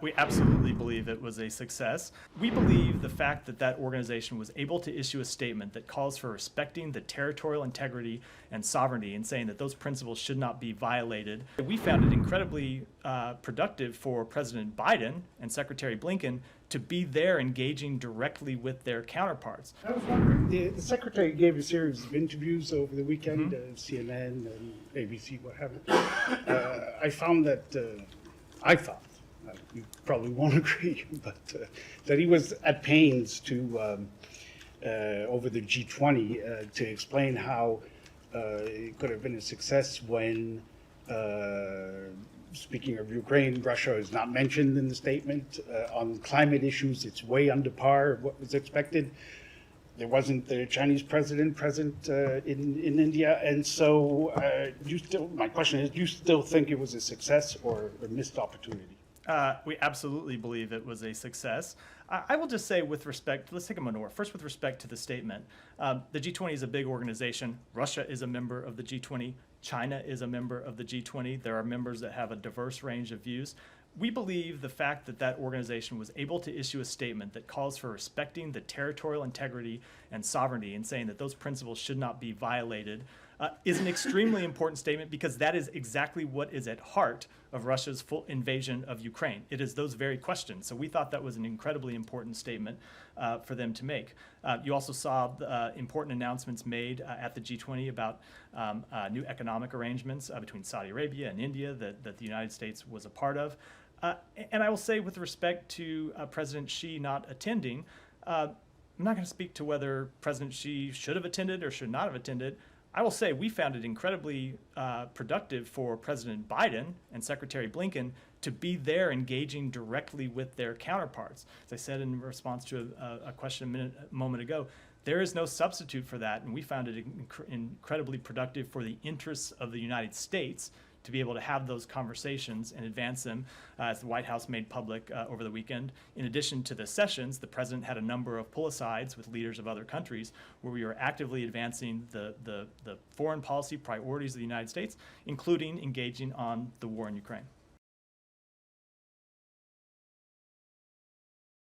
We absolutely believe it was a success. We believe the fact that that organization was able to issue a statement that calls for respecting the territorial integrity and sovereignty and saying that those principles should not be violated. We found it incredibly productive for President Biden and Secretary Blinken to be there engaging directly with their counterparts. I was wondering, the Secretary gave a series of interviews over the weekend, CNN and ABC, what have you. I found that, you probably won't agree, but that he was at pains to, over the G20, to explain how it could have been a success when, speaking of Ukraine, Russia is not mentioned in the statement. On climate issues, it's way under par of what was expected. There wasn't the Chinese president present in India, and so my question is, do you still think it was a success or a missed opportunity? We absolutely believe it was a success. I will just say with respect, let's take a moment. First, with respect to the statement, the G20 is a big organization. Russia is a member of the G20. China is a member of the G20. There are members that have a diverse range of views. We believe the fact that that organization was able to issue a statement that calls for respecting the territorial integrity and sovereignty and saying that those principles should not be violated is an extremely important statement, because that is exactly what is at heart of Russia's full invasion of Ukraine. It is those very questions. So we thought that was an incredibly important statement for them to make. You also saw important announcements made at the G20 about new economic arrangements between Saudi Arabia and India that the United States was a part of. And I will say, with respect to President Xi not attending, I'm not going to speak to whether President Xi should have attended or should not have attended. I will say we found it incredibly productive for President Biden and Secretary Blinken to be there engaging directly with their counterparts. As I said in response to a question a moment ago, there is no substitute for that, and we found it incredibly productive for the interests of the United States to be able to have those conversations and advance them, as the White House made public over the weekend. In addition to the sessions, the president had a number of pull-asides with leaders of other countries where we were actively advancing the foreign policy priorities of the United States, including engaging on the war in Ukraine.